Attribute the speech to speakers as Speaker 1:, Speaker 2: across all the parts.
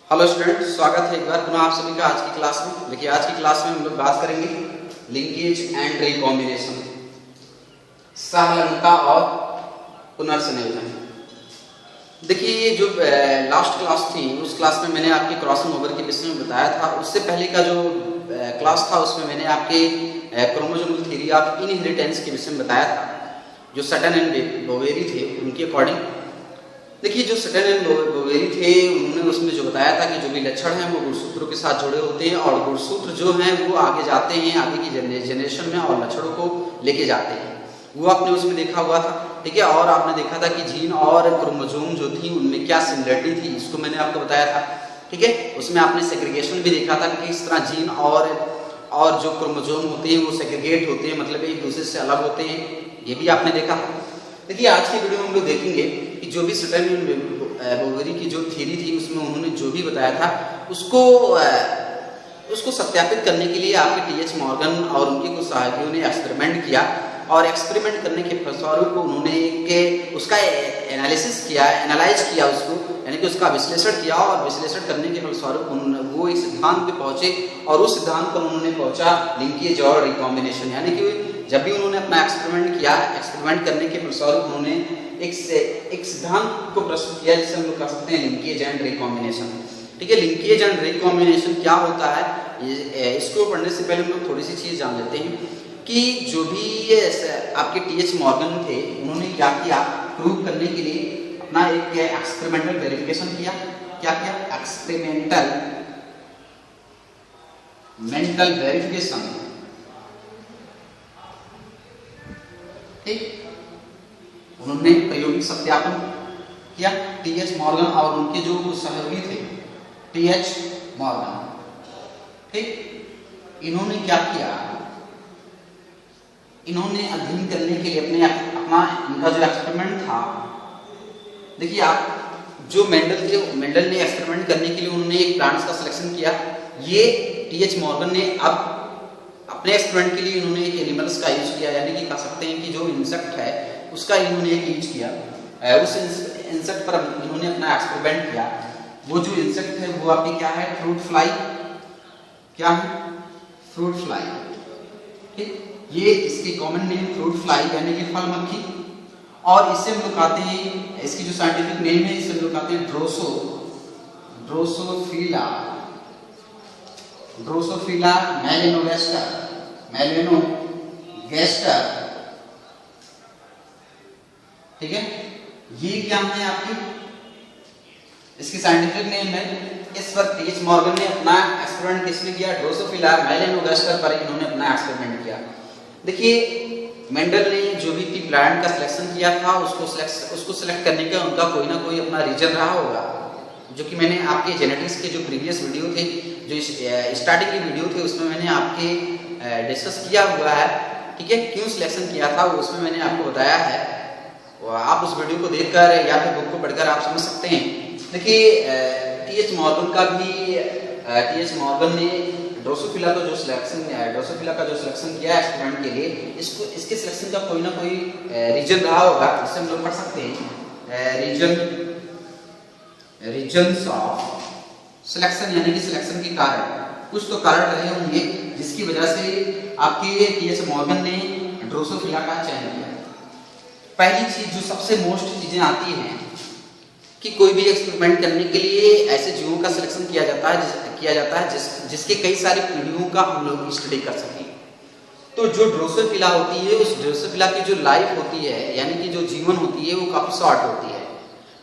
Speaker 1: Hello student, स्वागत है एक बार पुनः आप सभी का आज की क्लास में। देखिए आज की क्लास में हम लोग बात करेंगे लिंकेज एंड रिकॉम्बिनेशन, सहलंघनता और पुनर्संयोजन। देखिए ये जो लास्ट क्लास थी उस क्लास में मैंने आपके क्रॉसिंग ओवर के विषय में बताया था। उससे पहले का जो क्लास था उसमें मैंने आपके क्रोमोसोमल थ्योरी ऑफ इनहेरिटेंस के विषय में बताया था, जो सटन एंड बोवेरी थे उनके अकॉर्डिंग। देखिए जो सटन एंड बोवेरी थे उन्होंने उसमें जो बताया था कि जो भी लक्षण हैं वो गुणसूत्रों के साथ जुड़े होते हैं और गुणसूत्र जो हैं वो आगे जाते हैं आगे की जनरेशन में और लक्षणों को लेके जाते हैं। वो आपने उसमें देखा हुआ था, ठीक है। और आपने देखा था कि जीन और क्रोमोसोम जो थी उनमें क्या सिमिलरिटी थी, इसको मैंने आपको बताया था, ठीक है। उसमें आपने सेग्रीगेशन भी देखा था कि किस तरह जीन और जो क्रोमोसोम होते हैं वो सेग्रीगेट होते हैं, मतलब एक दूसरे से अलग होते हैं, ये भी आपने देखा। देखिए आज की वीडियो में हम लोग देखेंगे कि जो भी सटन एंड बोवेरी की जो थ्योरी थी उसमें उन्होंने जो भी बताया था उसको सत्यापित करने के लिए आपके टी.एच. मॉर्गन और उनके कुछ सहयोगियों ने एक्सपेरिमेंट किया और एक्सपेरिमेंट करने के फलस्वरूप उन्होंने उसका एनालाइज किया उसको, यानी कि उसका विश्लेषण किया और विश्लेषण करने के फलस्वरूप वो एक सिद्धांत पे पहुंचे और उस सिद्धांत पर उन्होंने पहुंचा लिंकेज और रिकॉम्बिनेशन। यानी कि जब भी उन्होंने अपना एक्सपेरिमेंट किया, एक्सपेरिमेंट करने के फलस्वरूप उन्होंने एक सिद्धांत को प्रस्तुत किया जिसे हम लोग कह सकते हैं लिंकेज एंड रिकॉम्बिनेशन, ठीक है। लिंकेज एंड रिकॉम्बिनेशन क्या होता है, इसको पढ़ने से पहले हम लोग थोड़ी सी चीज जान लेते हैं कि जो भी आपके टी.एच. मॉर्गन थे उन्होंने क्या किया, प्रूव करने के लिए अपना एक एक्सपेरिमेंटल वेरिफिकेशन किया। क्या किया? एक्सपेरिमेंटल वेरिफिकेशन, ठीक। उन्होंने प्रायोगिक सत्यापन किया। टी.एच. मॉर्गन और उनके जो सहयोगी थे टी.एच. मॉर्गन, ठीक। इन्होंने क्या किया, इन्होंने अध्ययन करने के लिए अपना इनका जो एक्सपेरिमेंट था, देखिए आप जो मेंडल ने एक्सपेरिमेंट करने के लिए उन्होंने एक प्लांट्स का सिलेक्शन किया। ये टी.एच. मॉर्गन ने अब अपने एक्सपेरिमेंट के लिए इन्होंने एक एनिमल्स का यूज किया, यानी कि कह सकते हैं कि जो इंसेक्ट है उसका इन्होंने एक यूज किया। उस इंसेक्ट पर इन्होंने अपना एक्सपेरिमेंट किया। वो जो इंसेक्ट है वो आपकी क्या है, फ्रूट फ्लाई। क्या है? फ्रूट फ्लाई, ठीक। ये इसकी कॉमन नेम फ्रूट फ्लाई यानी कि फल मक्खी, और इससे हम लोग कहते हैं, इसकी जो साइंटिफिक नेम है इसे हम लोग कहते हैं ड्रोसोफिला मेलेनोगैस्टर, ठीक है। ये क्या है आपकी, इसकी साइंटिफिक नेम है। इस पर टी.एच. मॉर्गन ने अपना एक्सपेरिमेंट किसमें किया, ड्रोसोफिला मेलेनोगैस्टर पर इन्होंने अपना एक्सपेरिमेंट किया। देखिए मेंडल ने जो भी प्लांट का सिलेक्शन किया था उसको सिलेक्ट करने का उनका कोई ना कोई अपना रीजन रहा होगा, जो कि मैंने आपके जेनेटिक्स के जो प्रीवियस वीडियो थे, जो स्टार्टिंग की वीडियो थे उसमें मैंने आपके डिस्कस किया हुआ है, ठीक है। क्यों सिलेक्शन किया था वो उसमें मैंने आपको बताया है, आप उस वीडियो को देखकर या फिर बुक को पढ़कर आप समझ सकते हैं। देखिए टी.एच. मॉर्गन ने ड्रोसोफिला का जो सिलेक्शन किया एक्सपेरिमेंट के लिए, इसके सिलेक्शन का कोई ना कोई रीजन रहा होगा, जिससे हम लोग पढ़ सकते हैं रीजन्स ऑफ सिलेक्शन, यानी कि सिलेक्शन के कारण कुछ तो कारण रहे होंगे जिसकी वजह से आपके टी.एच. मॉर्गन ने ड्रोसोफिला का चयन किया। पहली चीज जो सबसे मोस्ट चीजें आती हैं कि कोई भी एक्सपेरिमेंट करने के लिए ऐसे जीवों का सिलेक्शन किया जाता है जिसके कई सारी पीढ़ियों का हम लोग स्टडी कर सकें। तो जो ड्रोसोफिला होती है, उस ड्रोसोफिला की जो लाइफ होती है, यानी कि जो जीवन होती है, वो काफी शॉर्ट होती है,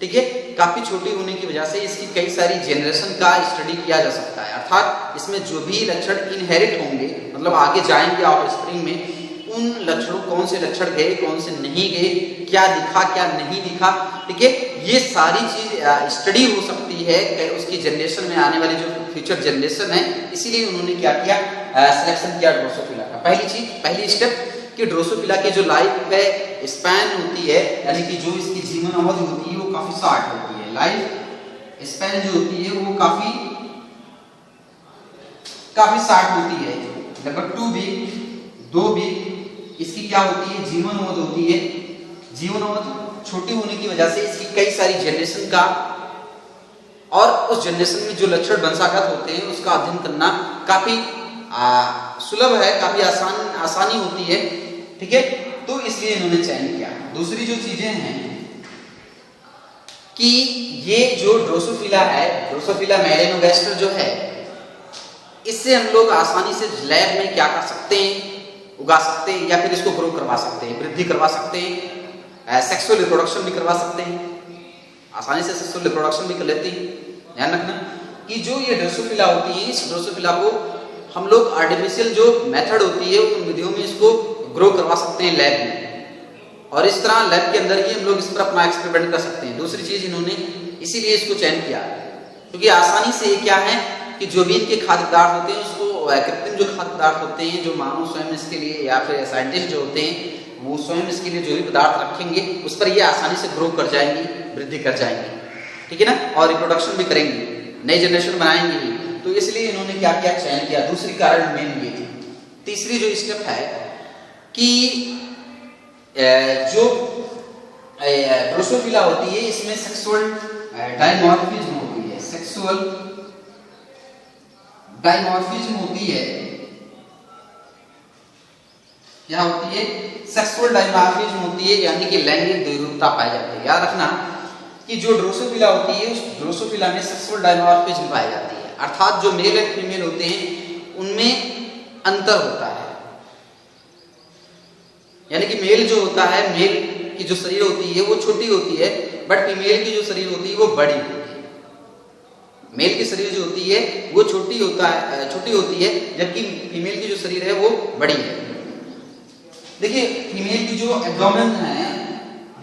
Speaker 1: ठीक है। काफी छोटी होने की वजह से इसकी कई सारी जनरेशन का स्टडी किया जा सकता है, अर्थात इसमें जो भी लक्षण इनहेरिट होंगे, मतलब आगे जाएंगे ऑफस्प्रिंग में, उन लक्षणों, कौन से लक्षण गए कौन से नहीं गए, क्या दिखा क्या नहीं दिखा, ठीक है। ये सारी चीज स्टडी हो सकती है उसकी जनरेशन में आने वाली जो फ्यूचर जनरेशन है, इसीलिए उन्होंने क्या किया, सिलेक्शन किया ड्रोसोफिला का। पहली स्टेप कि ड्रोसोफिला की जो लाइफ है स्पैन होती है, यानी कि जो इसकी जीवन अवधि होती है वो काफी शॉर्ट होती है। लाइफ स्पैन जो होती है वो काफी शॉर्ट होती है, लगभग 2 वीक इसकी क्या होती है, जीवन अवधि होती है। जीवन अवधि छोटी होने की वजह से इसकी कई सारी जनरेशन का और उस जनरेशन में जो लक्षण वंशागत होते हैं उसका अध्ययन करना काफी सुलभ है, काफी आसानी होती है। ठीक है, तो इसलिए इन्होंने चयन किया। दूसरी जो चीजें हैं कि ये जो ड्रोसोफिला है, ड्रोसोफिला मेलेनोगास्टर जो है, इससे हम लोग आसानी से लैब में क्या कर सकते हैं, उगा सकते हैं या फिर इसको ग्रो करवा सकते हैं, वृद्धि करवा सकते हैं, सेक्सुअल रिप्रोडक्शन भी करवा सकते हैं, आसानी से सेक्सुअल रिप्रोडक्शन भी कर लेती है। ध्यान रखना कि जो ये ड्रोसोफिला होती है, इस ड्रोसोफिला को हम लोग आर्टिफिशियल जो मेथड होती है उन विधियों में इसको ग्रो करवा सकते हैं लैब में, और इस तरह लैब के अंदर ही हम लोग इस पर अपना एक्सपेरिमेंट कर सकते हैं। दूसरी चीज इन्होंने इसीलिए इसको चयन किया क्योंकि आसानी से क्या है कि जो भी इनके खाद्य पदार्थ होते हैं उसको कृत्रिम जो खाद्य पदार्थ होते हैं, जो मानव स्वयं इसके लिए या फिर साइंटिस्ट जो होते हैं वो स्वयं इसके लिए जो भी पदार्थ रखेंगे उस पर ये आसानी से ग्रो कर जाएंगी, वृद्धि कर जाएंगी। ठीक है ना, और रिप्रोडक्शन भी करेंगी, नई जनरेशन बनाएंगे भी। तो इसलिए इन्होंने क्या किया, चयन किया। दूसरी कारण मेन ये थी। तीसरी जो स्टेप है कि जो ड्रोसोफिला होती है इसमें सेक्सुअल डायमॉर्फिज्म होती है, सेक्सुअल डायमॉर्फिज्म होती है। क्या होती है? सेक्सुअल डायमॉर्फिज्म होती है, यानी कि लैंगिक द्विरूपता पाई जाती है। याद रखना कि जो ड्रोसोफिला होती है उस ड्रोसोफिला में सेक्सुअल डायमॉर्फिज्म पाई जाती है, अर्थात जो मेल और फीमेल होते हैं उनमें अंतर होता है। यानी कि मेल जो होता है, मेल की जो शरीर होती है वो छोटी होती है, बट फीमेल की जो शरीर होती है वो बड़ी होती है। मेल की शरीर जो होती है वो छोटी होती है, जबकि फीमेल की जो शरीर है वो बड़ी है। देखिए फीमेल की जो एब्डोमेन है,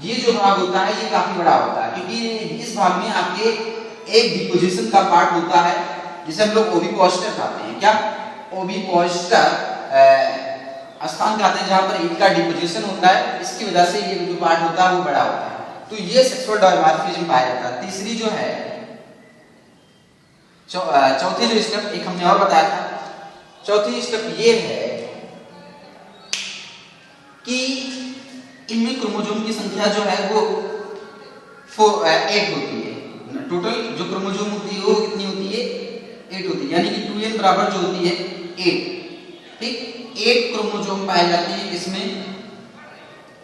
Speaker 1: ये जो भाग होता है ये काफी बड़ा होता है, क्योंकि इस भाग में आपके एक डिपोजिशन का पार्ट होता है जिसे हम लोग ओविपोस्टर कहते हैं। क्या? ओविपोस्टर स्थान कहते हैं जहां पर ईट का डिपोजिशन होता है। इसकी वजह से ये जो पार्ट होता है वो बड़ा होता है। तो ये सेक्सुअल डायमॉर्फिज्म पाया जाता है। तीसरी जो है चौथी जो स्टेप एक हमने और बताया था, चौथी स्टेप ये है कि इनमें क्रोमोसोम की संख्या जो है वो 8 होती है। टोटल जो क्रोमोसोम होती है वो कितनी होती है? 8 होती है, यानी कि 2n बराबर जो होती है 8। ठीक, 8 क्रोमोसोम पाए जाते हैं किसमें?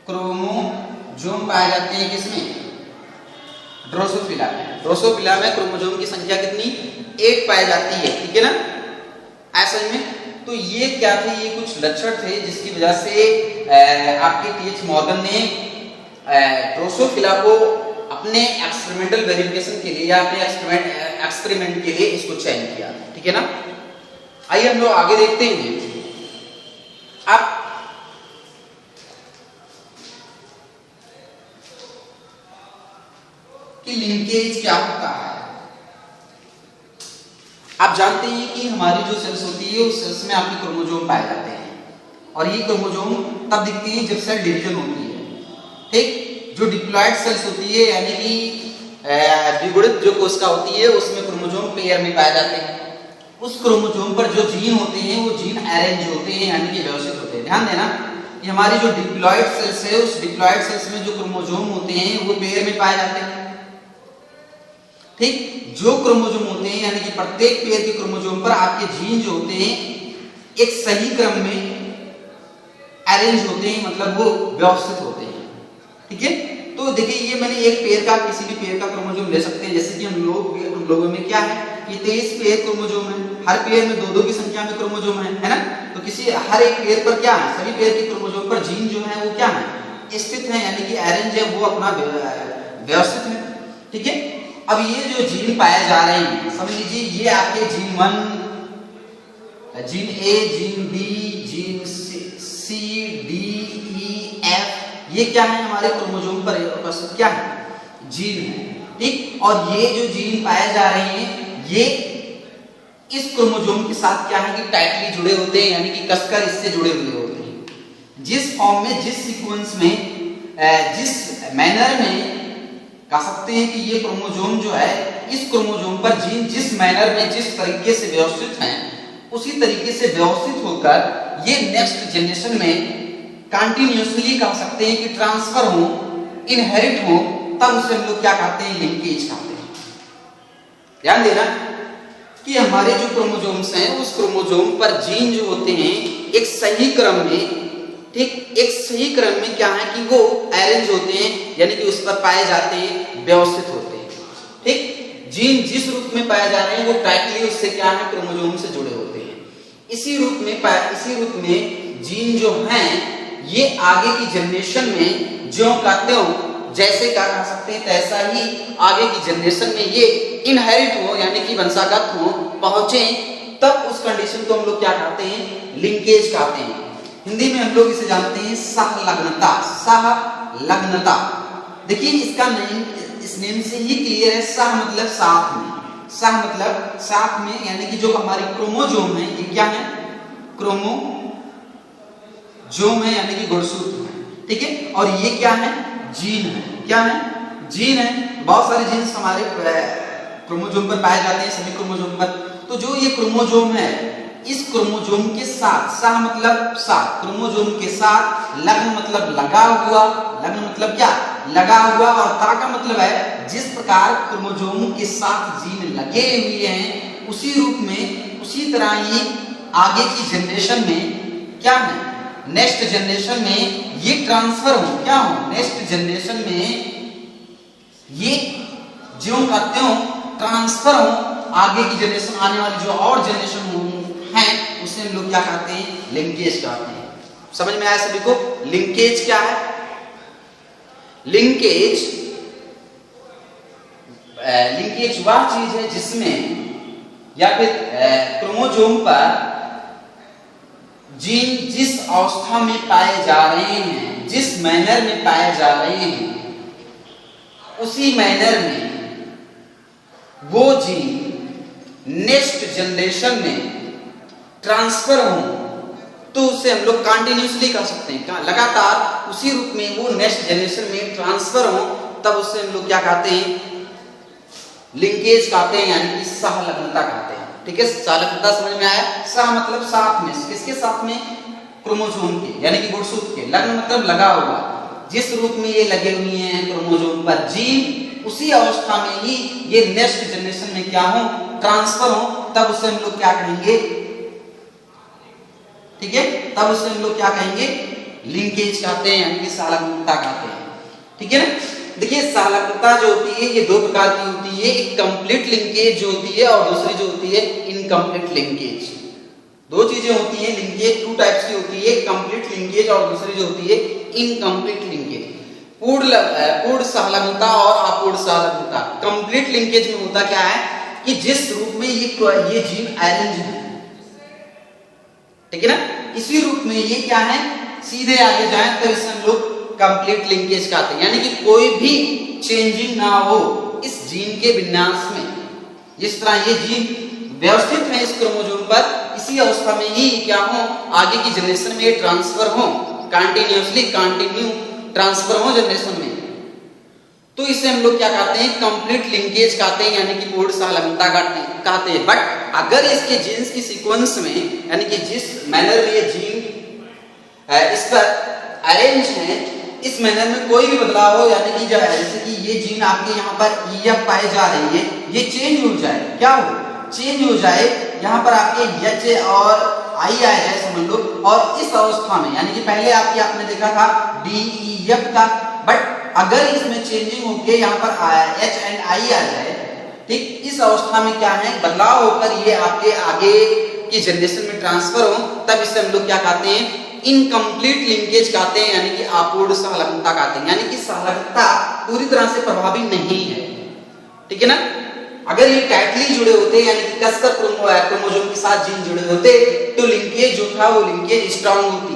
Speaker 1: क्रोमोसोम पाए जाते हैं किसमें? ड्रोसोफिला में। ड्रोसोफिला में क्रोमोसोम की संख्या कितनी? 8 पाई जाती है। ठीक है ना, ऐसे में तो ये क्या थे? ये कुछ लक्षण थे जिसकी वजह से आपके टीएच मॉर्गन ने ड्रोसोफिला को अपने एक्सपेरिमेंटल वेरिफिकेशन के लिए या अपने एक्सपेरिमेंट के लिए इसको चयन किया। ठीक है ना, आइए हम लोग आगे देखते हैं। अब कि लिंकेज क्या होता है। आप जानते हैं कि हमारी जो सेल्स होती है उस सेल्स में आपके क्रोमोसोम पाए जाते हैं, और ये क्रोमोसोम तब दिखती है जब सेल डिवीजन होती है। ठीक, जो डिप्लॉयड सेल्स होती है यानी कि द्विगुणित जो कोशिका होती है उसमें क्रोमोसोम पेयर में पाए जाते हैं। उस क्रोमोसोम पर जो जीन होते हैं वो जीन अरेंज होते हैं, यानी कि व्यवस्थित होते हैं। ध्यान देना कि हमारी जो डिप्लॉयड सेल्स है उस डिप्लॉयड सेल्स में जो क्रोमोसोम होते हैं वो पेयर में पाए जाते हैं। ठीक, जो क्रोमोसोम होते हैं यानी कि प्रत्येक पेयर के क्रोमोसोम पर आपके जीन जो होते हैं एक सही क्रम में अरेंज होते हैं, मतलब वो व्यवस्थित होते हैं। ठीक है, तो देखिए ये मैंने एक पेयर का, किसी भी पेयर का क्रोमोसोम ले सकते हैं। जैसे कि हम लोगों में क्या है कि 23 पेयर क्रोमोसोम है, हर पेयर में 2-2 की संख्या में क्रोमोसोम है ना। तो किसी हर एक पेयर पर क्या है, सभी पेयर के क्रोमोसोम पर जीन जो है वो क्या है, स्थित है, यानी कि अरेंज है, वो अपना व्यवस्थित है। ठीक है, अब ये जो जीन पाए जा रहे हैं, समझ लीजिए ये आपके gene 1, gene A, gene B, gene C, D, E, F, ये क्या है हमारे क्रोमोसोम पर उपस्थित क्या है, जीन है। ठीक, और ये जो जीन पाए जा रहे हैं ये इस क्रोमोसोम के साथ क्या है कि टाइटली जुड़े होते हैं, यानी कि कसकर इससे जुड़े हुए होते हैं। जिस फॉर्म में, जिस सीक्वेंस में, जिस मैनर में कह सकते हैं कि ये क्रोमोसोम जो है, इस क्रोमोसोम पर जीन जिस मैनर में, जिस तरीके से व्यवस्थित हैं, उसी तरीके से व्यवस्थित होकर ये नेक्स्ट जनरेशन में कंटिन्यूअसली कह सकते हैं कि ट्रांसफर हो, इनहेरिट हो, तब उसे हम लोग क्या कहते हैं, लिंकेज कहते हैं। ध्यान देना कि हमारे जो क्रोमोसोम्स हैं उस क्रोमोसोम पर जीन जो होते हैं एक सही क्रम में, ठीक, एक सही क्रम में क्या है कि वो अरेंज होते हैं, यानी कि उस पर पाए जाते हैं, व्यवस्थित होते हैं। ठीक, जीन जिस रूप में पाए जा रहे हैं वो टाइटली उससे क्या है, क्रोमोसोम से जुड़े होते हैं। इसी रूप में जीन जो हैं ये आगे की जनरेशन में ज्यों का त्यों, जैसे का कह सकते हैं तैसा ही आगे की जनरेशन में ये इनहेरिट हो, यानी कि वंशागत हो, पहुंचे, तब उस कंडीशन को हम लोग क्या कहते हैं, लिंकेज कहते हैं। हिंदी में हम लोग इसे जानते हैं सहलग्नता। सहलग्नता, देखिए इसका नेम, इस नेम से ही क्लियर है। सह मतलब साथ में, सह मतलब साथ में, यानी कि जो हमारी क्रोमोसोम है ये क्या है, क्रोमोसोम है, यानी कि गुणसूत्र है, ठीक है। और ये क्या है, जीन है। क्या है, जीन है। बहुत सारे जीन्स हमारे क्रोमोसोम पर पाए जाते हैं, सभी क्रोमोसोम पर। तो जो ये क्रोमोसोम है, इस क्रोमोसोम के साथ, सह मतलब साथ, क्रोमोसोम के साथ, लग्न मतलब लगा हुआ, लग्न मतलब क्या, लगा हुआ, और ता का मतलब है जिस प्रकार क्रोमोसोम के साथ जीन लगे हुए हैं उसी रूप में, उसी तरह ही आगे की जनरेशन में क्या है, नेक्स्ट जनरेशन में ये ट्रांसफर हो, क्या हो, नेक्स्ट जनरेशन में ये ज्यों का त्यों ट्रांसफर हो, आगे की जनरेशन, आने वाली जो और जनरेशन है उसे हम लोग क्या कहते हैं, लिंकेज कहते हैं। समझ में आया सभी को, लिंकेज क्या है। लिंकेज वह चीज है जिसमें, या फिर क्रोमोसोम पर जीन जिस अवस्था में पाए जा रहे हैं, जिस मैनर में पाए जा रहे हैं, उसी मैनर में वो जीन नेक्स्ट जनरेशन में ट्रांसफर हो, तो उसे हम लोग कंटिन्यूसली कर सकते हैं, लगातार उसी रूप में वो नेक्स्ट जनरेशन में ट्रांसफर हो, तब उसे हम लोग क्या कहते हैं, लिंकेज कहते हैं, यानी कि सहलग्नता कहते हैं। ठीक है, सहलग्नता समझ में आया। सह मतलब साथ में, किसके साथ में, क्रोमोसोम के, यानी कि गुणसूत्र के। लग्न मतलब लगा हुआ, जिस रूप में ये लगे हुए हैं क्रोमोसोम पर जीन, उसी अवस्था में ही ये नेक्स्ट जनरेशन में क्या हो, ट्रांसफर हो, तब उसे हम लोग क्या कहेंगे, ठीक है, तब उसे हम लोग क्या कहेंगे, लिंकेज कहते हैं, यानी कि सहलग्नता कहते हैं। ठीक है ना। देखिए सहलग्नता जो होती है ये दो प्रकार की होती है, एक कंप्लीट लिंकेज जो होती है और दूसरी जो होती है इनकम्प्लीट लिंकेज। दो चीजें होती हैं, लिंकेज टू टाइप्स की होती है, कंप्लीट लिंकेज और दूसरी जो होती है इनकम्प्लीट लिंकेज। पूर्ण सहलग्नता और अपूर्ण सहलग्नता। कंप्लीट लिंकेज में होता क्या है कि जिस रूप में ये जीन अरेंज है, ठीक है ना, इसी रूप में ये क्या है, सीधे आगे जाए तो इसे हम लोग कंप्लीट लिंकेज कहते हैं, यानी कि कोई भी चेंजिंग ना हो इस जीन के विन्यास में। जिस तरह ये जीन व्यवस्थित है इस क्रोमोसोम पर, इसी अवस्था में ही क्या हो, आगे की जनरेशन में ट्रांसफर हो, कंटिन्यू ट्रांसफर हो जनरेशन में, तो इसे हम लोग क्या कहते हैं, कंप्लीट लिंकेज कहते हैं, यानी कि पूर्ण सहलग्नता कहते हैं। बट अगर इसके जीन्स की सीक्वेंस में, यानी कि जिस मैनर में ये जीन इस पर अरेंज है, इस मैनर में कोई भी बदलाव हो, यानी कि जैसे कि ये जीन आपके यहाँ पर EF पाए जा रही है, ये चेंज हो जाए, क्या हो, चेंज हो जाए, यहाँ पर आपके H और I आ जाए समझ लो, और इस अवस्था में, यानी कि पहले आपने देखा था DEF था, बट अगर इसमें चेंजिंग होके यहाँ पर H एंड I आ जाए, ठीक, इस अवस्था में क्या है, बदलाव होकर ये आपके आगे की जनरेशन में ट्रांसफर हो, तब इसे हम लोग क्या कहते हैं, इनकम्प्लीट लिंकेज कहते हैं, यानी कि अपूर्ण सहलग्नता कहते हैं, यानी कि सहलग्नता पूरी तरह से प्रभावी नहीं है। ठीक है ना। अगर ये टाइटली जुड़े होते, यानी कि कसकर क्रोमोसोम के साथ जीन जुड़े होते, तो लिंकेज जो था वो लिंकेज स्ट्रांग होती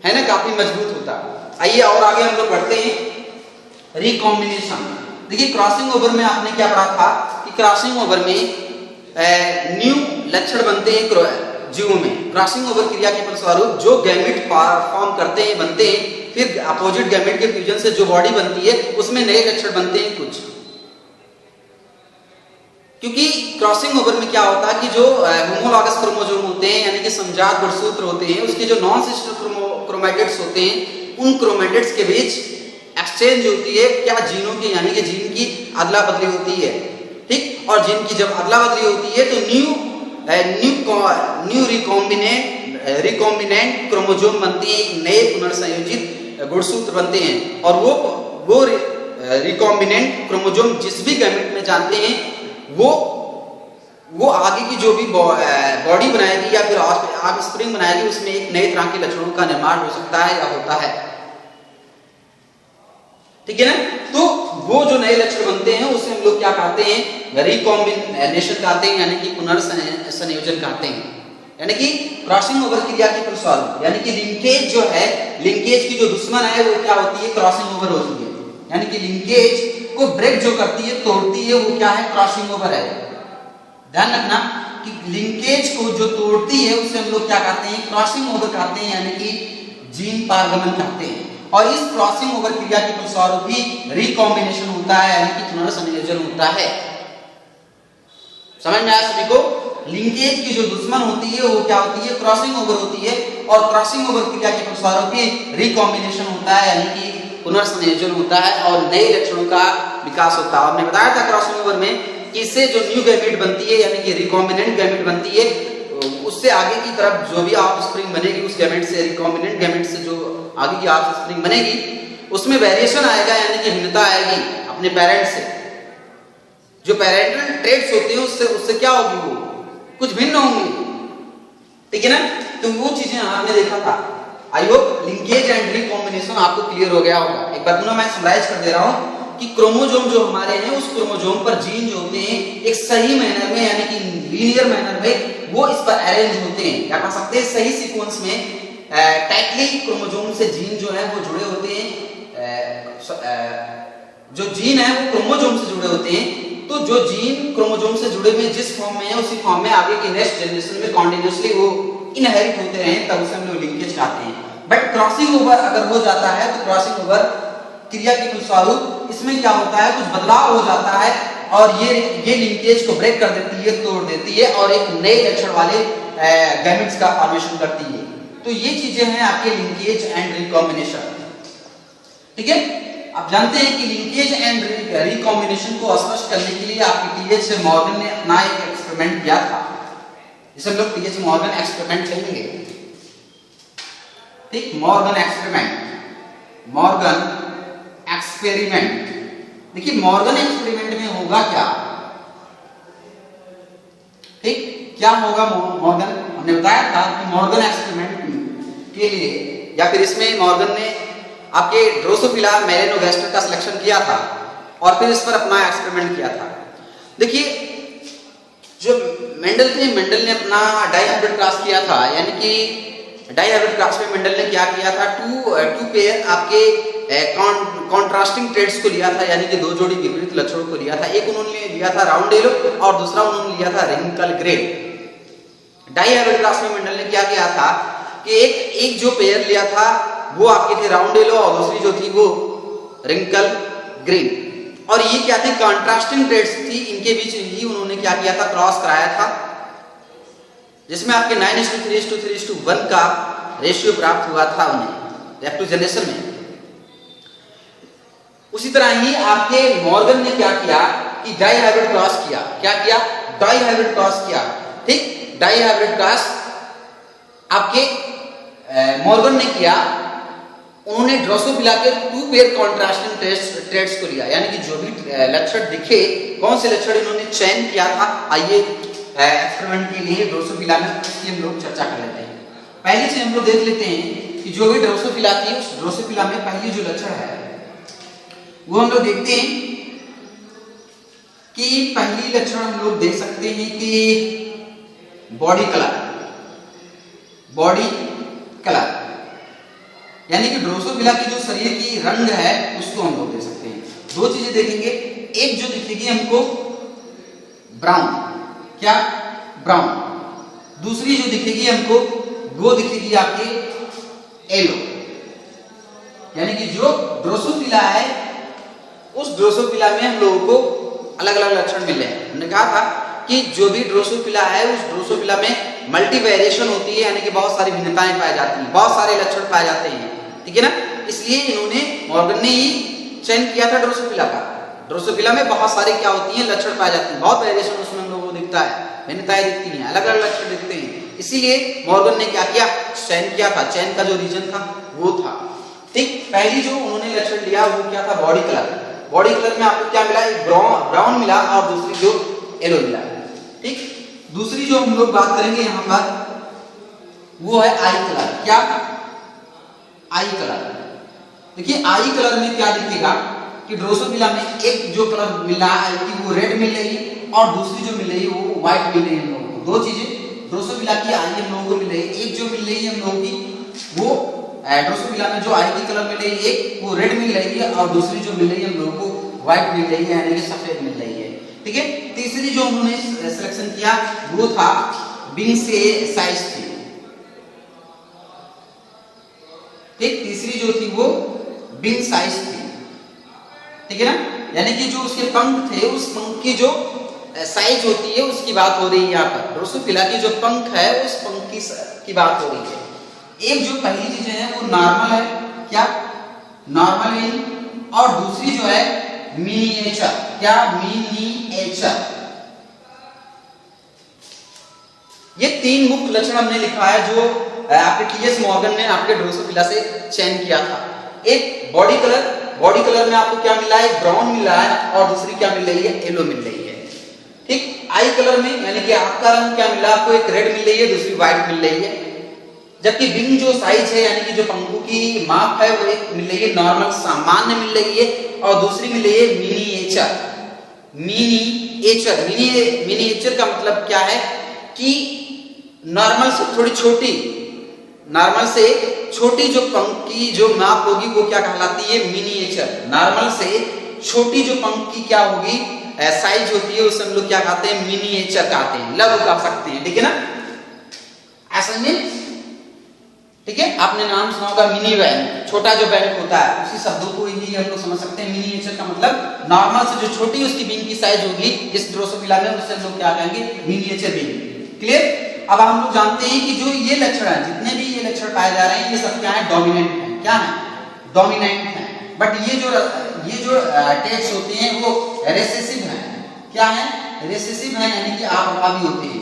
Speaker 1: है ना, काफी मजबूत होता। आइए और आगे हम लोग बढ़ते हैं, रिकॉम्बिनेशन। देखिए क्रॉसिंग ओवर में आपने क्या पढ़ा था कि क्रॉसिंग ओवर में न्यू लक्षण बनते हैं जीवों में। क्रॉसिंग ओवर क्रिया के फलस्वरूप जो गैमेट फॉर्म करते हैं, बनते हैं, फिर अपोजिट गैमेट के फ्यूजन से जो बॉडी बनती है उसमें नए लक्षण बनते हैं कुछ। क्योंकि क्रॉसिंग ओवर में क्या होता है कि जो होमोलॉगस क्रोमोसोम होते हैं, यानी कि समजात गुणसूत्र होते हैं, उसके जो नॉन सिस्टर क्रोमैटिड्स होते हैं, उन क्रोमैटिड्स के बीच एक्सचेंज होती है, क्या जीनों की, यानी कि जीन की अदला बदली होती है। और जीन की जब अदला बदली होती है तो न्यू रिकॉम्बिनेंट क्रोमोसोम बनते हैं, एक नए पुनर्संयोजित गुणसूत्र बनते हैं। और वो रिकॉम्बिनेंट क्रोमोसोम जिस भी गैमेट में जानते हैं वो आगे की जो भी बॉडी बनाएगी या फिर ऑफस्प्रिंग बनाएगी, उसमें एक नए तरह के लक्षणों का निर्माण हो सकता है या होता है। ठीक है ना? तो वो जो नए लक्षण बनते हैं उसे हम लोग क्या कहते हैं? रिकॉम्बिनेशन कहते हैं, यानी कि पुनर्संयोजन कहते हैं, यानी कि क्रॉसिंग ओवर क्रिया के फलस्वरूप, यानी कि लिंकेज जो है, लिंकेज की जो दुश्मन है वो क्या होती है? क्रॉसिंग ओवर होती है। यानी कि लिंकेज को ब्रेक जो करती है, तोड़ती है, वो क्या है? क्रॉसिंग ओवर है। ध्यान रखना कि लिंकेज को जो तोड़ती है उसे हम लोग क्या कहते हैं? क्रॉसिंग ओवर कहते हैं, यानी कि जीन पारगमन कहते हैं। और इस क्रॉसिंग ओवर क्रिया के फलस्वरूप ही रिकॉम्बिनेशन होता है, यानी कि पुनर्संयोजन होता है। समझ में आया सभी को? लिंकेज की जो दुश्मन होती है वो क्या होती है? क्रॉसिंग ओवर होती है, और क्रॉसिंग ओवर क्रिया के फलस्वरूप ही रिकॉम्बिनेशन होता है, यानी कि पुनर्संयोजन होता है और नए लक्षणों का विकास होता है। हमने बताया था क्रॉसिंग ओवर में कि इससे जो न्यू गैमेट बनती है, यानी कि रिकॉम्बिनेंट गैमेट बनती है, उससे आगे की तरफ जो भी ऑफस्प्रिंग बनेगी उस गैमेट से, रिकॉम्बिनेंट गैमेट से जो आगे की ऑफस्प्रिंग बनेगी उसमें वेरिएशन आएगा, यानी कि भिन्नता आएगी अपने पेरेंट से। जो पेरेंटल ट्रेट्स होते हैं उससे क्या होगी? वो कुछ भिन्न होंगे। ठीक है ना? तो वो चीजें आपने देखा था। I hope linkage and recombination आपको क्लियर हो गया होगा। एक बार पुनः मैं समराइज कर दे रहा हूं कि क्रोमोसोम जो हमारे हैं उस क्रोमोसोम पर जीन जो होते हैं एक सही मैनर में, यानी कि लीनियर मैनर में वो इस पर अरेंज होते हैं, क्या कह सकते हैं? सही सीक्वेंस में टाइटली क्रोमोसोम से जीन जो है वो जुड़े होते हैं। जो जीन है वो क्रोमोसोम से जुड़े होते हैं, तो जो जीन क्रोमोसोम से जुड़े हुए जिस फॉर्म में है उसी फॉर्म में आगे की नेक्स्ट जनरेशन में कॉन्टिन्यूअसली वो इनहेरिट होते रहे, तब उसे हम लोग लिंकेज कहते हैं। बट क्रॉसिंग ओवर अगर हो जाता है तो क्रॉसिंग ओवर क्रिया के फलस्वरूप इसमें क्या होता है? कुछ बदलाव हो जाता है और ये लिंकेज को ब्रेक कर देती है, तोड़ देती है और एक नए लक्षण वाले गैमेट्स का फॉर्मेशन करती है। तो ये चीजें हैं आपके लिंकेज एंड रिकॉम्बिनेशन। ठीक है? आप जानते हैं कि लिंकेज एंड रिकॉम्बिनेशन को स्पष्ट करने के लिए आपके टीएच मॉर्गन ने अपना एक एक्सपेरिमेंट किया था, जिसे हम लोग टीएच मॉर्गन एक्सपेरिमेंट कहेंगे। ठीक? Morgan experiment, Morgan experiment. देखिए मॉर्गन एक्सपेरिमेंट में होगा क्या? ठीक? क्या होगा मॉर्गन? हमने बताया था कि मॉर्गन एक्सपेरिमेंट के लिए या फिर इसमें मॉर्गन ने आपके ड्रोसोफिला मेलेनोगैस्टर का सिलेक्शन किया था और फिर इस पर अपना एक्सपेरिमेंट किया था। देखिए जो मेंडल थे, मेंडल ने अपना डाइहाइब्रिड क्रॉस किया था, यानी कि डाइहाइब्रिड क्रॉस में मेंडल ने क्या किया था? टू पेयर आपके कॉन्ट्रास्टिंग ट्रेड्स को लिया था, यानी कि दो जोड़ी विपरीत लक्षणों को लिया था। एक उन्होंने लिया था राउंड येलो और दूसरा उन्होंने लिया था रिंकल ग्रे। डाइहाइब्रिड क्रॉस में मेंडल ने क्या किया था कि एक जो पेयर लिया था वो आपके थे राउंड येलो और दूसरी जो थी वो रिंकल ग्रीन। और ये क्या थी? कॉन्ट्रास्टिंग ट्रेड्स थी, इनके बीच ही उन्होंने क्या किया था? क्रॉस कराया था, जिसमें आपके 9:3:1 का रेशियो प्राप्त हुआ था उन्हें रेप्टो जनरेशन में। उसी तरह ही आपके मॉर्गन ने क्या किया कि डाइहाइब्रिड क्रॉस किया। क्या किया? डाइहाइब्रिड क्रॉस किया। ठीक? डाइहाइब्रिड क्रॉस आपके मॉर्गन ने किया, उन्होंने ड्रोसोफिला के टू पेयर कॉन्ट्रास्टिंग ट्रेड्स को लिया, यानी कि जो भी लक्षण दिखे, कौन से लक्षण इन्होंने चयन किया था। आइए एक्सपेरिमेंट के लिए ड्रोसोफिला में इसकी हम लोग चर्चा कर लेते हैं। पहले से हम लोग देख लेते हैं कि जो भी ड्रोसोफिला थी उस ड्रोसोफिला में पहली जो लक्षण है वो हम लोग देखते हैं कि पहली लक्षण हम लोग देख सकते हैं कि बॉडी कलर, बॉडी कलर, यानी कि ड्रोसोफिला की जो शरीर की रंग है उसको हम लोग देख सकते हैं। दो चीजें देखेंगे, एक जो दिखेगी हमको ब्राउन, क्या? ब्राउन। दूसरी जो दिखेगी हमको वो दिखेगी आपके येलो, यानी कि जो ड्रोसोफिला है उस ड्रोसोफिला में हम लोगों को अलग अलग लक्षण मिले हैं। हमने कहा था कि जो भी ड्रोसोफिला है उस ड्रोसोफिला में मल्टी वेरिएशन होती है, यानी कि बहुत सारी भिन्नताएं पाई जाती हैं, बहुत सारे लक्षण पाए जाते हैं। ठीक है ना? इसलिए इन्होंने मॉर्गन ने ही चयन किया था ड्रोसोफिला का। ड्रोसोफिला में बहुत सारे क्या होती हैं लक्षण पाए जाते हैं, बहुत वेरिएशन उसमें हम लोगों को दिखता है, भिन्नताएं दिखती हैं, अलग अलग लक्षण दिखते हैं। इसीलिए मॉर्गन ने क्या किया, चयन किया था, चयन का जो रीजन था वो था। ठीक, पहली जो उन्होंने लक्षण लिया वो क्या था, बॉडी कलर। बॉडी कलर में आपको क्या मिला, एक ब्राउन मिला और दूसरी जो येलो मिला। ठीक, दूसरी जो हम लोग बात करेंगे यहाँ पर वो है आई कलर। क्या, आई कलर। देखिए आई कलर में क्या दिखेगा कि ड्रोसोफिला में एक जो कलर मिल रहा है कि वो रेड मिल रही और दूसरी जो मिल रही है वो व्हाइट मिल रही है हम लोगों को। दो चीजें ड्रोसोफिला की आई हम लोगों को मिल रही है, एक जो मिल रही है हम लोगों की वो ड्रोसोफिला में जो आई की कलर मिल रही है, एक वो रेड मिल रही है और दूसरी जो मिल रही है हम लोगों को व्हाइट मिल रही है, यानी कि सफेद मिल रही है। ठीक है, तीसरी जो उन्होंने सिलेक्शन किया वो था बिंग से साइज थी। ठीक, तीसरी जो थी वो बिंग साइज थी। ठीक है ना, यानी कि जो उसके पंख थे उस पंख की जो साइज होती है उसकी बात हो रही है यहाँ पर। ड्रोसोफिला की जो पंख है उस पंख की बात हो रही है। एक जो पहली चीज है वो नॉर्मल है, क्या, नॉर्मल इन, और दूसरी जो है मिनिएचर। क्या, मिनिएचर। ये तीन मुख्य लक्षण हमने लिखा है जो आपके टीएस मॉर्गन ने आपके ड्रोसोफिला से चयन किया था। एक बॉडी कलर, बॉडी कलर में आपको क्या मिला है, ब्राउन मिला है और दूसरी क्या मिल रही है, येलो मिल रही है। ठीक, आई कलर में यानी कि आपका रंग क्या मिला आपको, एक रेड मिल रही है दूसरी व्हाइट मिल रही है। जबकि विंग जो साइज है यानी कि जो पंखों की माप है वो एक मिल रही है नॉर्मल सामान्य मिल रही है और दूसरी मिल रही है मिनिएचर। मिनिएचर, मिनिएचर का मतलब क्या है कि नॉर्मल से थोड़ी छोटी, नॉर्मल से छोटी जो पंख की जो माप होगी वो क्या कहलाती है, मिनिएचर। नॉर्मल से छोटी जो पंख की क्या होगी साइज होती है उसे हम लोग क्या कहते हैं, मिनिएचर कहते हैं, लघु कह सकते हैं। ठीक है ना, ऐसा में ठीक है, आपने नाम सुना होगा मिनी बैंक, छोटा जो बैंक होता है, उसी शब्दों को ही हम लोग समझ सकते हैं। मिनिएचर का मतलब नॉर्मल से जो छोटी उसकी विंग की साइज होगी इस ड्रोसोफिला में, उससे हम लोग क्या कहेंगे, मिनिएचर विंग। क्लियर। अब हम लोग जानते हैं कि जो ये लक्षण है, जितने भी ये लक्षण पाए जा रहे हैं ये सब क्या है, डोमिनेंट है। क्या है, डोमिनेंट है। बट ये जो टेस्ट होते हैं वो रेसेसिव है। क्या है, रेसेसिव है, यानी कि आपरावी होते हैं।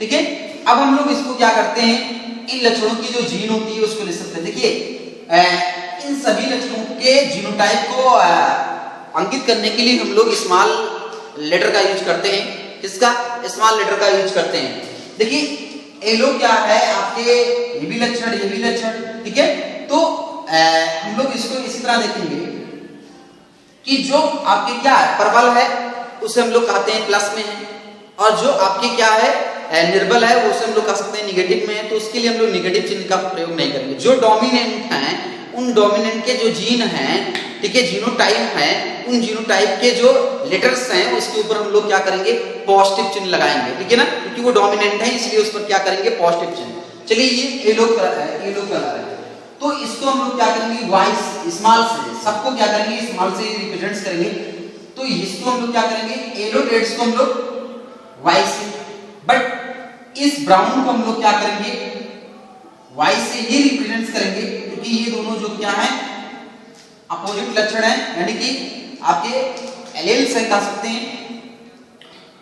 Speaker 1: ठीक है, अब हम लोग इसको क्या करते हैं, इन लक्षणों की जो जीन होती है उसको ले सकते हैं। देखिए इन सभी लक्षणों के जीनोटाइप को अंकित करने के लिए हम लोग स्मॉल लेटर का यूज करते हैं। किसका, स्मॉल लेटर का यूज करते हैं। देखिए येलो क्या है आपके, ये भी लक्षण, ये भी लक्षण। ठीक है, तो हम लोग इसको इसी तरह देखेंगे कि जो आपके क्या है प्रबल है उसे हम लोग कहते हैं प्लस में है, और जो आपके क्या है निर्बल है वो उसे हम लोग कह सकते हैं निगेटिव में है। तो उसके लिए हम लोग निगेटिव चिन्ह का प्रयोग नहीं करेंगे। जो डोमिनेंट हैं उन डोमिनेंट के जो जीन हैं, ठीक है, जीनोटाइप हैं, उन जीनोटाइप के जो लेटर्स हैं उसके ऊपर हम लोग क्या करेंगे, पॉजिटिव चिन्ह लगाएंगे। ठीक है ना, क्योंकि वो डोमिनेंट है इसलिए उस पर क्या करेंगे, पॉजिटिव चिन्ह। चलिए ये येलो कलर है, तो इसको हम लोग क्या करेंगे, वाई स्मॉल से, सबको क्या करेंगे स्मॉल से रिप्रेजेंट करेंगे। तो इसको हम लोग क्या करेंगे, येलो रेड्स को हम लोग वाई से, बट इस ब्राउन को हम लोग क्या करेंगे, वाई से ही रिप्रेजेंट करेंगे, क्योंकि ये दोनों जो क्या है अपोजिट लक्षण है, यानी कि आपके एलेल से कह सकते हैं।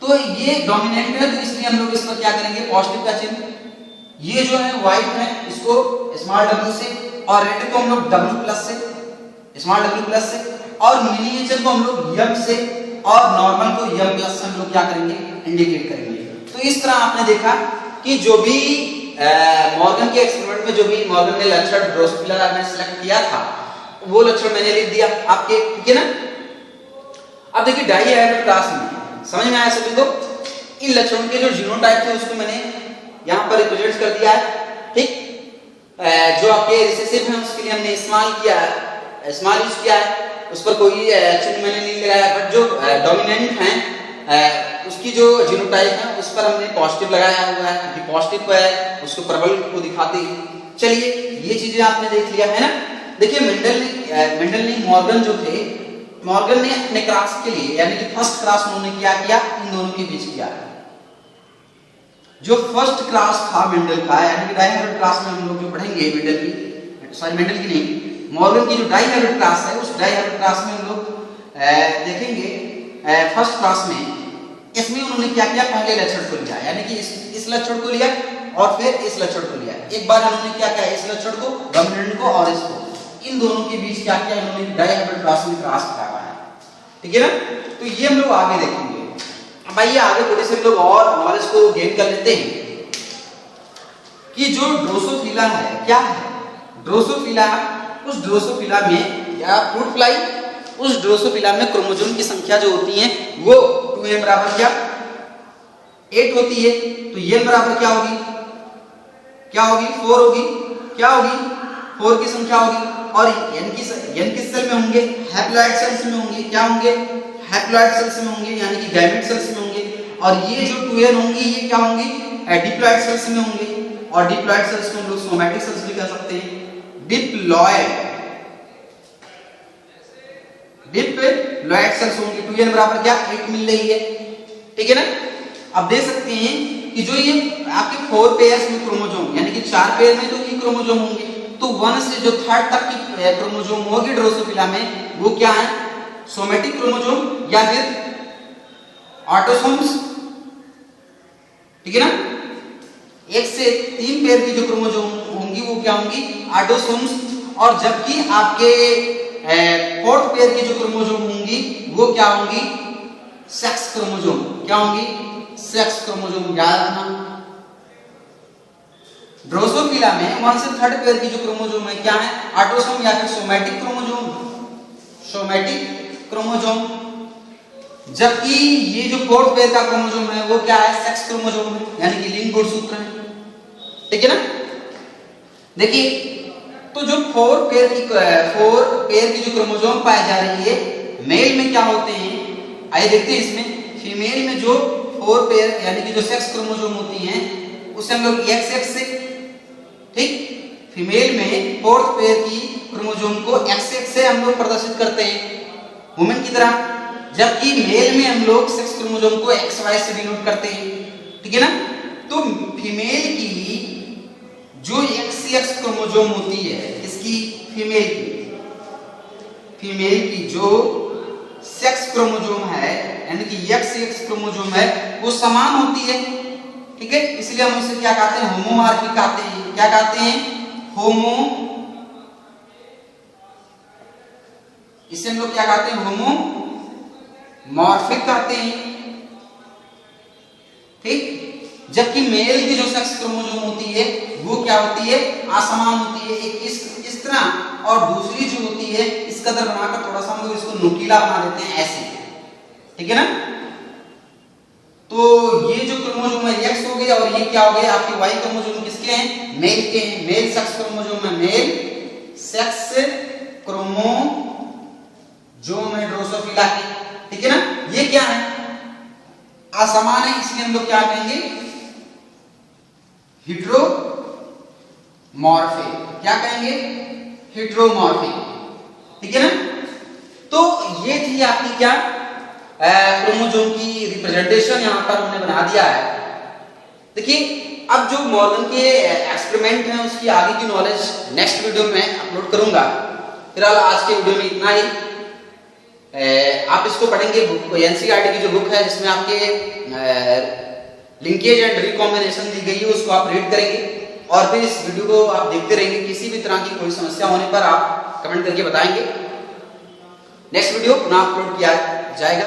Speaker 1: तो ये डोमिनेंट है तो इसलिए हम लोग इस पर क्या करेंगे, पॉजिटिव का चिन्ह। ये जो है व्हाइट है इसको स्मॉल डब्ल्यू से, और रेड को हम लोग डब्ल्यू प्लस से, स्मॉल डब्ल्यू प्लस से, और मिनिएचर को हम लोग यम से, और नॉर्मल को यम प्लस से हम लोग क्या करेंगे, इंडिकेट करेंगे। तो इस तरह आपने देखा कि जो भी मॉर्गन के एक्सपेरिमेंट में जो भी मॉर्गन ने लक्षण ड्रोसोफिला में सिलेक्ट किया था वो लक्षण मैंने लिख दिया आपके। ठीक है ना, अब देखिए डाईहेड्रल क्लास में समझ में आया सभी को, इन लक्षणों के जो जीनोटाइप थे उसको मैंने यहाँ पर रिप्रेजेंट कर दिया है। ठीक, जो आपके रिसेसिव हैं उसके लिए हमने स्मॉल किया है, स्मॉल यूज किया है, उस पर कोई चिन्ह मैंने नहीं लगाया। बट जो डोमिनेंट हैं उसकी जो जीनोटाइप है उस पर हमने पॉजिटिव लगाया हुआ है, कि पॉजिटिव है उसको प्रबल को दिखाते हैं। चलिए ये चीजें आपने देख लिया है ना। देखिए मेंडल ने मॉर्गन जो थे, मॉर्गन ने अपने क्रॉस के लिए यानी कि फर्स्ट क्रॉस उन्होंने क्या किया, इन दोनों के बीच किया। जो फर्स्ट क्रॉस था मेंडल का, यानी कि डाईहेड्रल क्रॉस में हम लोग जो पढ़ेंगे मेंडल की नहीं, मॉर्गन की जो डाईहेड्रल क्रॉस है उस डाईहेड्रल क्रॉस में हम लोग देखेंगे फर्स्ट क्लास में, इसमें उन्होंने क्या किया, पहले लक्षण को लिया, यानी कि इस लक्षण को लिया और फिर इस लक्षण को लिया। एक बार उन्होंने क्या किया, इस लक्षण को, डोमिनेंट को और इसको, इन दोनों के बीच क्या किया उन्होंने, डायहेब्रिड क्रॉस में क्रॉस कराया है। ठीक है ना, तो ये हम लोग आगे देखेंगे। अब आइए आगे थोड़े से लोग और नॉलेज को गेन कर लेते हैं कि जो ड्रोसोफिला है क्या है। ड्रोसोफिला, उस ड्रोसोफिला में या फ्रूट फ्लाई, उस ड्रोसोफिला में क्रोमोसोम की संख्या जो होती है वो 2n बराबर क्या 8 होती है, तो n बराबर क्या होगी, 4 होगी, क्या होगी 4 की संख्या होगी। और n किस सेल में होंगे, हैप्लॉइड सेल्स में होंगे, क्या होंगे, हैप्लॉइड सेल्स में होंगे, यानी कि गैमेट सेल्स में होंगे। और ये जो 2n होंगी ये क्या होंगी, डिप्लॉइड सेल्स में होंगे। और डिप्लॉइड सेल्स को हम लोग सोमैटिक सेल्स भी कह सकते हैं। डिप्लॉइड सेल्स होंगे, 2n बराबर क्या 8 मिल रही है। ठीक है ना, अब देख सकते हैं कि जो ये आपके 4 पेयर्स में क्रोमोसोम, यानी कि 4 पेयर में तो ये क्रोमोसोम होंगे, तो 1 से जो 3rd तक की क्रोमोसोम होगी ड्रोसोफिला में वो क्या है, सोमैटिक क्रोमोसोम या फिर ऑटोसोम्स। ठीक है ना, 1 से 3 पेयर की जो क्रोमोसोम होंगी वो क्या होंगी, ऑटोसोम्स। और जबकि आपके 4th पेयर की जो क्रोमोसोम होंगी वो क्या होंगी, सेक्स क्रोमोसोम। क्या होंगी, सेक्स क्रोमोसोम। याद रखना, ड्रोसोफिला में 1 से 3rd पेयर की जो क्रोमोसोम है क्या है, ऑटोसोम या फिर सोमैटिक क्रोमोसोम, सोमैटिक क्रोमोसोम। जबकि ये जो 4th पेयर का क्रोमोसोम है वो क्या है, सेक्स क्रोमोसोम है, यानी कि लिंग गुणसूत्र है। ठीक है ना, देखिए तो जो 4 पेयर की जो क्रोमोसोम पाई जा रही है मेल में क्या होते हैं, आइए देखते हैं इसमें। फीमेल में जो 4 पेयर यानी कि जो सेक्स क्रोमोसोम होती हैं उसे हम लोग XX से, ठीक, फीमेल में 4th पेयर की क्रोमोसोम को XX से हम लोग प्रदर्शित करते हैं वुमेन की तरह। जबकि मेल में हम लोग सेक्स क्रोमोसोम को XY से डिनोट करते हैं। ठीक है ना, तो फीमेल की जो XX क्रोमोसोम होती है, इसकी फीमेल की जो सेक्स क्रोमोसोम है यानी कि XX क्रोमोसोम है वो समान होती है। ठीक है, इसलिए हम इसे क्या कहते हैं, होमोमॉर्फिक कहते हैं। क्या कहते हैं, इसे हम लोग क्या कहते हैं, होमोमॉर्फिक कहते हैं। ठीक, जबकि मेल की जो सेक्स क्रोमोसोम होती है वो क्या होती है, असमान होती है। एक इस तरह और दूसरी जो होती है इस कदर बनाकर थोड़ा सा हम लोग इसको नुकीला बना देते हैं ऐसे। ठीक है ना, तो ये जो क्रोमोसोम है X हो गया और ये क्या हो गया, आपके Y क्रोमोसोम किसके हैं, मेल के हैं। मेल सेक्स क्रोमोसोम है, मेल सेक्स क्रोमोसोम है ड्रोसोफिला के। ठीक है ना, ये क्या है, असमान है, इसलिए हम लोग क्या कहेंगे, हेटेरोमॉर्फिक। क्या कहेंगे, हेटेरोमॉर्फिक। ठीक है ना, तो ये थी आपकी क्या क्रोमोसोम की रिप्रेजेंटेशन यहां पर हमने बना दिया है। देखिए अब जो मॉर्गन के एक्सपेरिमेंट हैं उसकी आगे की नॉलेज नेक्स्ट वीडियो में अपलोड करूंगा। फिलहाल आज के वीडियो में इतना ही। आप इसको पढ़ेंगे, NCERT की जो बुक है जिसमें आपके लिंकेज एंड रिकॉम्बिनेशन दी गई है उसको आप रीड करेंगे और फिर इस वीडियो को आप देखते रहेंगे। किसी भी तरह की कोई समस्या होने पर आप कमेंट करके बताएंगे। नेक्स्ट वीडियो पुनः अपलोड किया जाएगा।